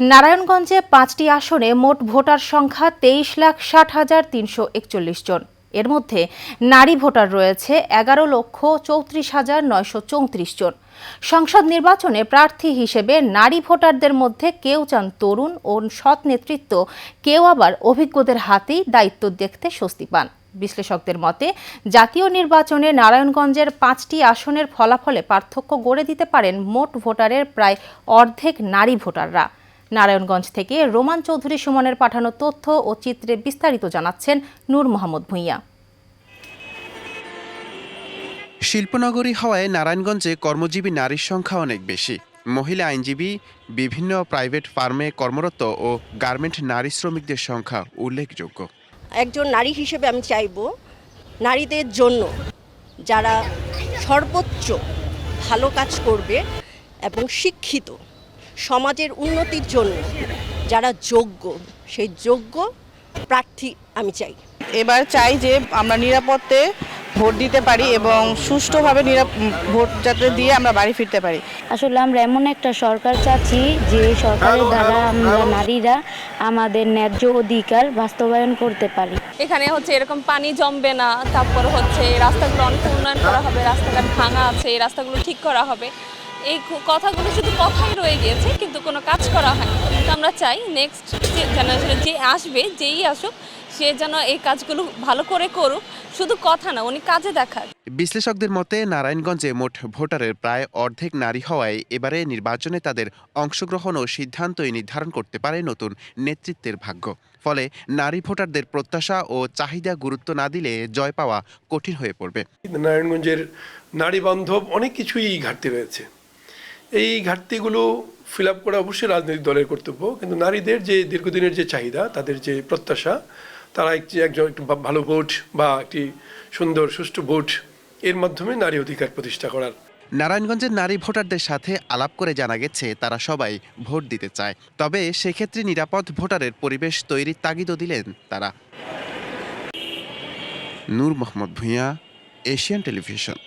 নারায়ণগঞ্জে ৫টি আসনে মোট ভোটার সংখ্যা ২৩,৬০,৩৪১ জন। এর মধ্যে নারী ভোটার রয়েছে ১১,৩৪,৯৩৪ জন। সংসদ নির্বাচনে প্রার্থী হিসেবে নারী ভোটারদের মধ্যে কেউ চান তরুণ ও সৎ নেতৃত্ব, কেউ আবার অভিজ্ঞদের হাতেই দায়িত্ব দেখতে স্বস্তি পান। বিশ্লেষকদের মতে জাতীয় নির্বাচনে নারায়ণগঞ্জের ৫টি আসনের ফলাফলে পার্থক্য গড়ে দিতে পারেন মোট ভোটারের প্রায় অর্ধেক নারী ভোটাররা। নারায়ণগঞ্জ থেকে রোমান চৌধুরী সুমনের পাঠানো তথ্য ও চিত্রে বিস্তারিত জানাচ্ছেন নূর মোহাম্মদ ভূঁইয়া। শিল্পনগরী হওয়ায় নারায়ণগঞ্জে কর্মজীবী নারীর সংখ্যা অনেক বেশি। মহিলা আইনজীবী, বিভিন্ন প্রাইভেট ফার্মে কর্মরত ও গার্মেন্ট নারী শ্রমিকদের সংখ্যা উল্লেখযোগ্য। একজন নারী হিসেবে আমি চাইব নারীদের জন্য যারা সর্বোচ্চ ভালো কাজ করবে এবং শিক্ষিত, সমাজের উন্নতির জন্য যারা যোগ্য, সেই যোগ্য প্রার্থী আমি চাই। এবার চাই যে আমরা নিরাপদে ভোট দিতে পারি এবং সুষ্ঠুভাবে ভোট যাতে দিয়ে আমরা বাড়ি ফিরতে পারি। আসলে আমরা এমন একটা সরকার চাচ্ছি যে সরকারের দ্বারা আমরা নারীরা আমাদের ন্যায্য অধিকার বাস্তবায়ন করতে পারি। এখানে এরকম পানি জমবে না, তারপর রাস্তাগুলো অনেক উন্নয়ন করা হবে, রাস্তাঘাট ভাঙা আছে, এই রাস্তাগুলো ঠিক করা হবে। এই কথাগুলো শুধু কথাই রয়ে গিয়েছে, কিন্তু কোনো কাজ করা হয়নি। তো আমরা চাই নেক্সট জেনারেশনে যে আসবে, যেই আসুক, সে যেন এই কাজগুলো ভালো করে করুক, শুধু কথা না, উনি কাজে দেখাক। বিশ্লেষকদের মতে নারায়ণগঞ্জে মোট ভোটারের প্রায় অর্ধেক নারী হওয়ায় এবারে নির্বাচনে তাদের অংশগ্রহণ ও সিদ্ধান্তই নির্ধারণ করতে পারে নতুন নেতৃত্বের ভাগ্য। ফলে নারী ভোটারদের প্রত্যাশা ও চাহিদা গুরুত্ব না দিলে জয় পাওয়া কঠিন হয়ে পড়বে। নারায়ণগঞ্জের নারী বান্ধব অনেক কিছুই ঘাটতি রয়েছে। এই ঘাটতিগুলো ফিল আপ করা অবশ্যই রাজনৈতিক দলের কর্তব্য, কিন্তু নারীদের যে দীর্ঘদিনের যে চাহিদা, তাদের যে প্রত্যাশা, তারা একটি ভালো ভোট বা একটি সুন্দর সুষ্ঠু ভোট এর মাধ্যমে নারী অধিকার প্রতিষ্ঠা করার। নারায়ণগঞ্জের নারী ভোটারদের সাথে আলাপ করে জানা গেছে তারা সবাই ভোট দিতে চায়, তবে সেক্ষেত্রে নিরাপদ ভোটারের পরিবেশ তৈরির তাগিদও দিলেন তারা। নূর মোহাম্মদ ভূঁইয়া, এশিয়ান টেলিভিশন।